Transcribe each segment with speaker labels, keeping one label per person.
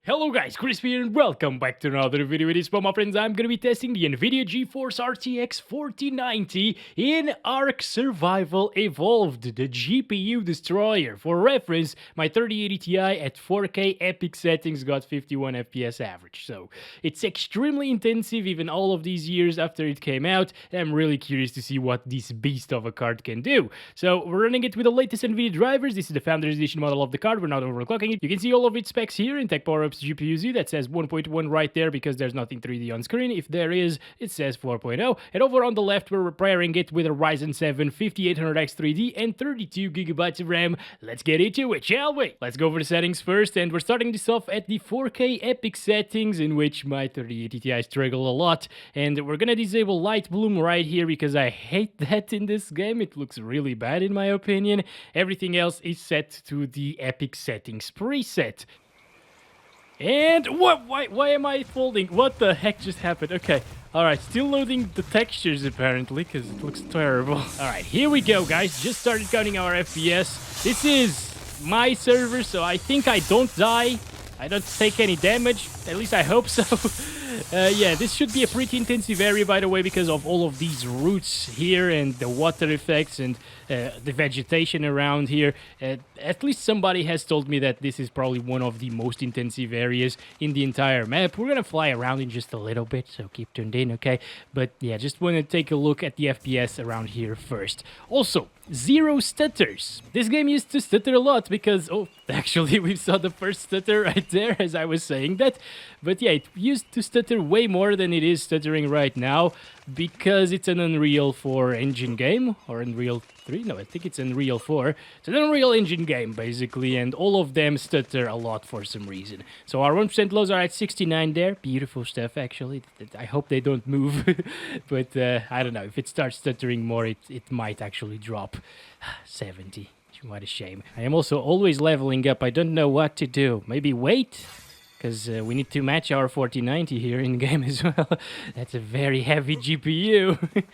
Speaker 1: Hello guys, Chris here and welcome back to another video. It is for my friends. I'm gonna be testing the Nvidia GeForce RTX 4090 in ARK Survival Evolved, the GPU destroyer. For reference, my 3080 Ti at 4K epic settings got 51 FPS average. So it's extremely intensive even all of these years after it came out. I'm really curious to see what this beast of a card can do. So we're running it with the latest Nvidia drivers. This is the Founders Edition model of the card. We're not overclocking it. You can see all of its specs here in Tech Power-Ups GPU-Z. That says 1.1 right there because there's nothing 3D on screen. If there is, it says 4.0. And over on the left, we're pairing it with a Ryzen 750 800X 3D and 32GB of RAM. Let's get into it, shall we? Let's go over the settings first, and we're starting this off at the 4K epic settings, in which my 3080 Ti struggle a lot. And we're gonna disable light bloom right here because I hate that in this game. It looks really bad in my opinion. Everything else is set to the epic settings preset. And why am I folding? What the heck just happened? Okay, alright, still loading the textures apparently, because it looks terrible. Alright, here we go guys, just started counting our FPS. This is my server, so I think I don't die. I don't take any damage, at least I hope so. Yeah, this should be a pretty intensive area, by the way, because of all of these roots here and the water effects and the vegetation around here. At least somebody has told me that this is probably one of the most intensive areas in the entire map. We're gonna fly around in just a little bit, so keep tuned in, okay? But yeah, just want to take a look at the FPS around here first. Also, zero stutters. This game used to stutter a lot because, oh, actually we saw the first stutter right there as I was saying that. But yeah, it used to stutter way more than it is stuttering right now because it's an Unreal 4 engine game, or Unreal 3? No, I think it's Unreal 4. It's an Unreal Engine game, basically, and all of them stutter a lot for some reason. So our 1% lows are at 69 there. Beautiful stuff, actually. I hope they don't move. But I don't know. If it starts stuttering more, it might actually drop. 70. What a shame. I am also always leveling up. I don't know what to do. Maybe wait? Because we need to match our 4090 here in game as well. That's a very heavy GPU.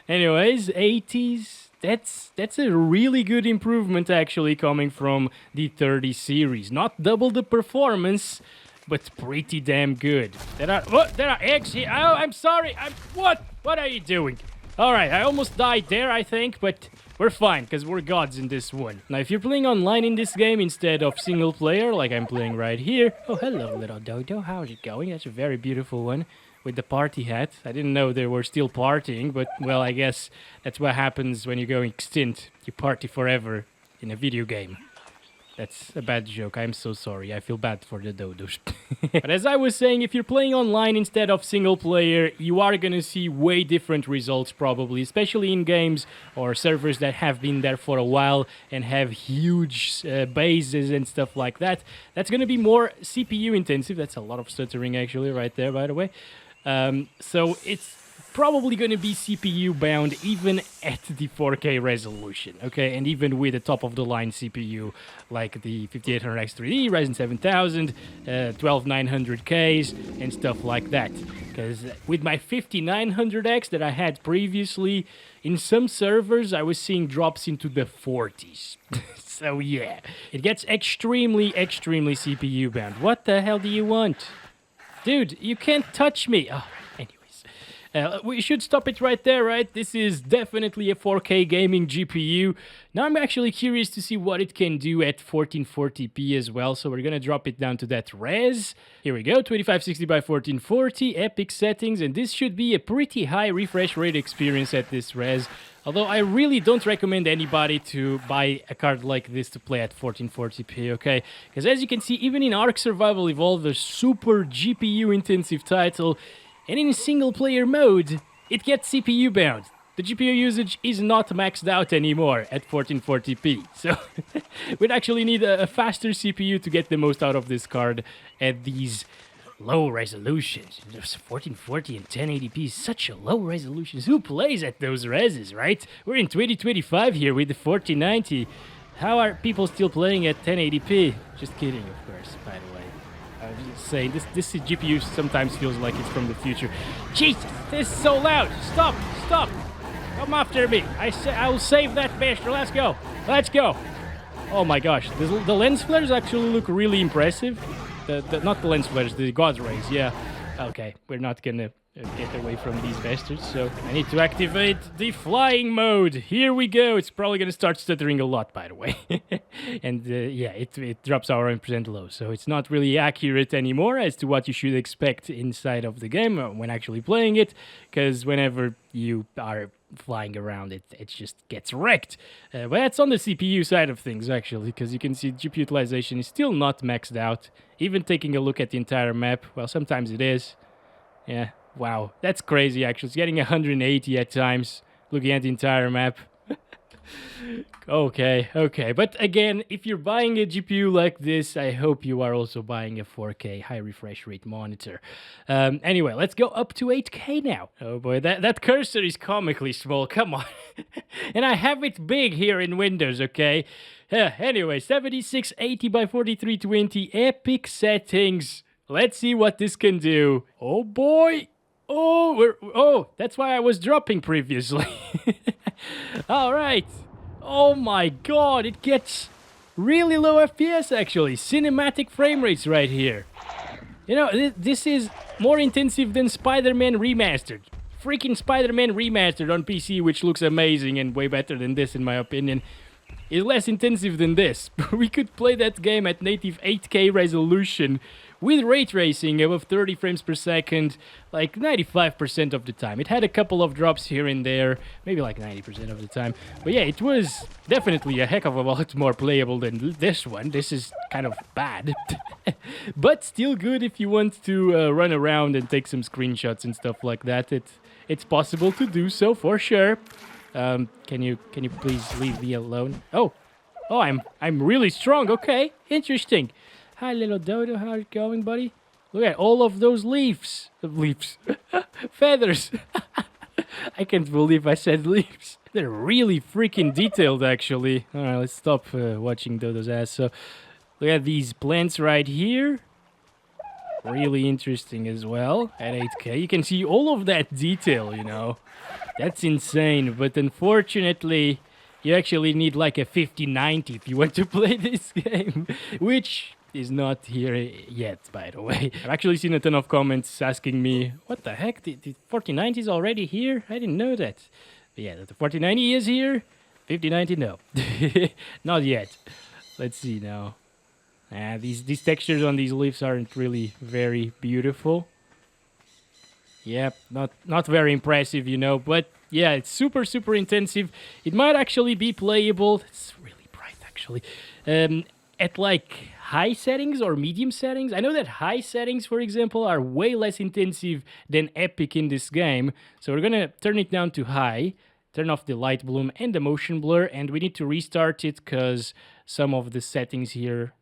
Speaker 1: Anyways, 80s. That's a really good improvement actually coming from the 30 series. Not double the performance, but pretty damn good. There are eggs here. Oh, I'm sorry. What are you doing? All right, I almost died there, I think, but we're fine, because we're gods in this one. Now, if you're playing online in this game instead of single player, like I'm playing right here... Oh, hello, little dodo. How's it going? That's a very beautiful one with the party hat. I didn't know they were still partying, but, well, I guess that's what happens when you go extinct. You party forever in a video game. That's a bad joke. I'm so sorry. I feel bad for the dodos. But as I was saying, if you're playing online instead of single player, you are gonna see way different results probably, especially in games or servers that have been there for a while and have huge bases and stuff like that. That's gonna be more CPU intensive. That's a lot of stuttering actually right there, by the way. So it's probably going to be CPU bound even at the 4K resolution, okay? And even with a top-of-the-line CPU like the 5800X 3D, Ryzen 7000, 12900Ks, and stuff like that. Because with my 5900X that I had previously, in some servers I was seeing drops into the 40s. So yeah, it gets extremely CPU bound. What the hell do you want? Dude, you can't touch me! Oh. We should stop it right there, right? This is definitely a 4K gaming GPU. Now I'm actually curious to see what it can do at 1440p as well, so we're gonna drop it down to that res. Here we go, 2560 by 1440, epic settings, and this should be a pretty high refresh rate experience at this res. Although I really don't recommend anybody to buy a card like this to play at 1440p, okay? Because as you can see, even in ARK Survival Evolved, a super GPU intensive title, and in single-player mode, it gets CPU bound. The GPU usage is not maxed out anymore at 1440p. So we'd actually need a faster CPU to get the most out of this card at these low resolutions. 1440 and 1080p is such a low resolution. Who plays at those reses, right? We're in 2025 here with the 4090. How are people still playing at 1080p? Just kidding, of course, by the way. I was just saying, this GPU sometimes feels like it's from the future. Jesus, this is so loud! Stop! Come after me! I will save that bastard. Let's go! Oh my gosh, the lens flares actually look really impressive. not the lens flares, the God rays. Yeah. Okay, we're not gonna get away from these bastards, so I need to activate the flying mode. Here we go. It's probably gonna start stuttering a lot, by the way. And yeah, it drops our 100% low, so it's not really accurate anymore as to what you should expect inside of the game when actually playing it, because whenever you are flying around, it just gets wrecked. But that's on the CPU side of things, actually, because you can see GPU utilization is still not maxed out. Even taking a look at the entire map, well, sometimes it is. Yeah, wow, that's crazy, actually. It's getting 180 at times, looking at the entire map. Okay. But again, if you're buying a GPU like this, I hope you are also buying a 4K high refresh rate monitor. Anyway, let's go up to 8K now. Oh boy, that cursor is comically small, come on. And I have it big here in Windows, okay? Anyway, 7680 by 4320 epic settings. Let's see what this can do. Oh boy. Oh, that's why I was dropping previously. All right. Oh my god, it gets really low FPS actually. Cinematic frame rates right here. You know, this is more intensive than Spider-Man Remastered. Freaking Spider-Man Remastered on PC, which looks amazing and way better than this in my opinion, is less intensive than this. We could play that game at native 8K resolution with ray tracing above 30 frames per second, like 95% of the time. It had a couple of drops here and there, maybe like 90% of the time. But yeah, it was definitely a heck of a lot more playable than this one. This is kind of bad. But still good if you want to run around and take some screenshots and stuff like that. It's possible to do so for sure. Can you please leave me alone? Oh, I'm really strong. Okay, interesting. Hi, little Dodo. How's it going, buddy? Look at all of those leaves. Feathers. I can't believe I said leaves. They're really freaking detailed, actually. All right, let's stop watching Dodo's ass. So, look at these plants right here. Really interesting as well. At 8K, you can see all of that detail, you know. That's insane, but unfortunately, you actually need like a 5090 if you want to play this game, which is not here yet, by the way. I've actually seen a ton of comments asking me, what the heck, the 4090 is already here? I didn't know that. But yeah, the 4090 is here, 5090 no. Not yet. Let's see now. These textures on these leaves aren't really very beautiful. Yep, not very impressive, you know, but yeah, it's super intensive. It might actually be playable. It's really bright, actually. At like high settings or medium settings. I know that high settings, for example, are way less intensive than epic in this game. So we're gonna turn it down to high, turn off the light bloom and the motion blur, and we need to restart it because some of the settings here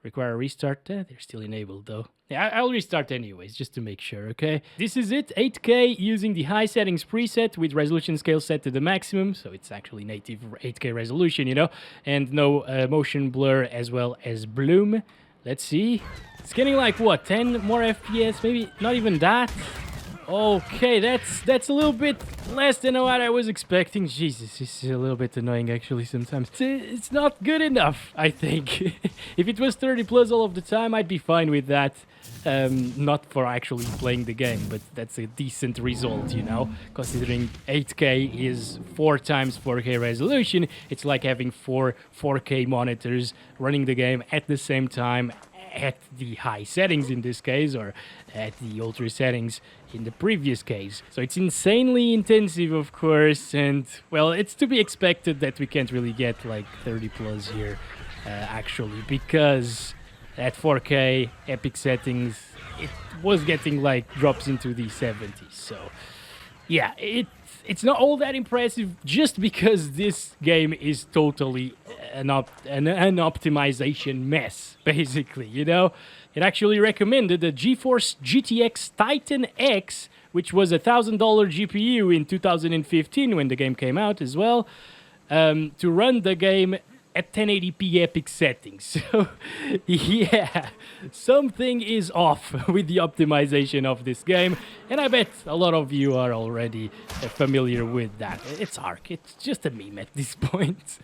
Speaker 1: require a restart. They're still enabled though. Yeah, I'll restart anyways, just to make sure, okay? This is it, 8K using the high settings preset with resolution scale set to the maximum, so it's actually native 8K resolution, you know? And no motion blur as well as bloom. Let's see. It's getting like, what, 10 more FPS? Maybe not even that? Okay, that's a little bit less than what I was expecting. Jesus, this is a little bit annoying actually sometimes. It's not good enough, I think. If it was 30 plus all of the time, I'd be fine with that. Not for actually playing the game, but that's a decent result, you know? Considering 8K is 4 times 4K resolution, it's like having 4 4K monitors running the game at the same time at the high settings in this case, or at the ultra settings in the previous case. So it's insanely intensive, of course, and well, it's to be expected that we can't really get like 30 plus here actually, because at 4K epic settings it was getting like drops into the 70s. So yeah, it's not all that impressive just because this game is totally an optimization mess, basically, you know? It actually recommended the GeForce GTX Titan X, which was a $1,000 GPU in 2015 when the game came out as well, to run the game at 1080p epic settings. So yeah, something is off with the optimization of this game, and I bet a lot of you are already familiar with that. It's ARK, it's just a meme at this point.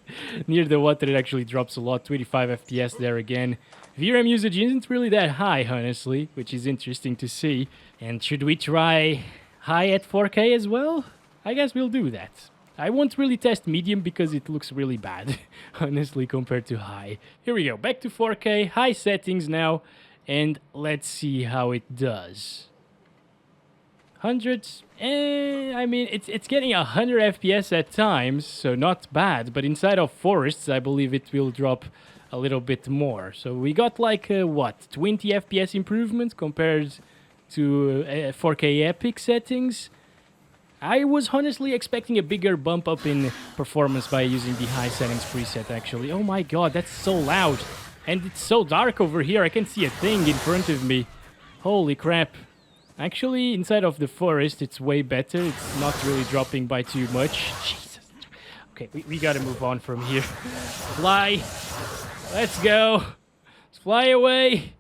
Speaker 1: Near the water it actually drops a lot, 25 FPS there again. VRAM usage isn't really that high, honestly, which is interesting to see. And should we try high at 4K as well? I guess we'll do that. I won't really test medium because it looks really bad, honestly, compared to high. Here we go, back to 4K, high settings now, and let's see how it does. Hundreds, I mean, it's getting 100 FPS at times, so not bad, but inside of forests, I believe it will drop a little bit more. So we got like, what, 20 FPS improvement compared to 4K Epic settings? I was honestly expecting a bigger bump up in performance by using the high settings preset, actually. Oh my god, that's so loud. And it's so dark over here, I can't see a thing in front of me. Holy crap. Actually, inside of the forest, it's way better. It's not really dropping by too much. Jesus. Okay, we gotta move on from here. Fly. Let's go. Let's fly away.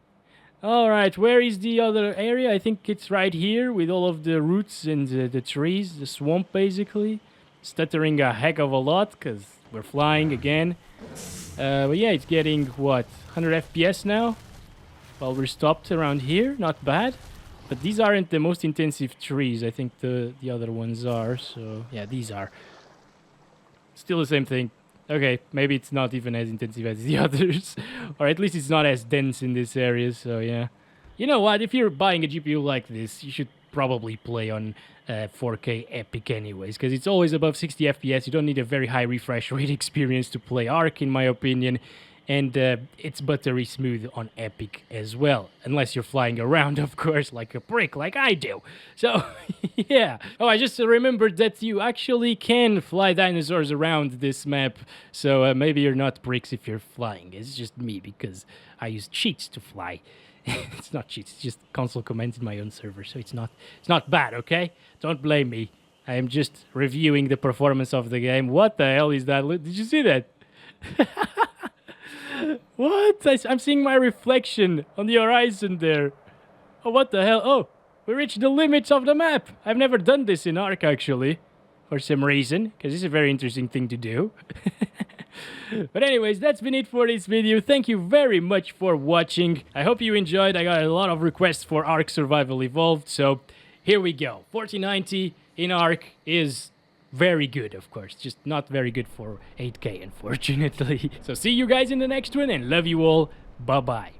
Speaker 1: Alright, where is the other area? I think it's right here with all of the roots and the trees, the swamp basically. Stuttering a heck of a lot because we're flying again. But yeah, it's getting, what, 100 FPS now? Well, we're stopped around here, not bad. But these aren't the most intensive trees, I think the other ones are, so yeah, these are. Still the same thing. Okay, maybe it's not even as intensive as the others. Or at least it's not as dense in this area, so yeah. You know what, if you're buying a GPU like this, you should probably play on 4K Epic anyways, because it's always above 60 FPS. You don't need a very high refresh rate experience to play ARK, in my opinion. And it's buttery smooth on Epic as well. Unless you're flying around, of course, like a prick, like I do. So, yeah. Oh, I just remembered that you actually can fly dinosaurs around this map. So maybe you're not pricks if you're flying. It's just me, because I use cheats to fly. It's not cheats, it's just console commands in my own server. So it's not bad, okay? Don't blame me. I am just reviewing the performance of the game. What the hell is that? Did you see that? What? I'm seeing my reflection on the horizon there. Oh, what the hell? Oh, we reached the limits of the map. I've never done this in ARK, actually. For some reason. Because it's a very interesting thing to do. But anyways, that's been it for this video. Thank you very much for watching. I hope you enjoyed. I got a lot of requests for ARK Survival Evolved. So, here we go. 4090 in ARK is very good, of course, just not very good for 8K, unfortunately. So see you guys in the next one, and love you all. Bye-bye.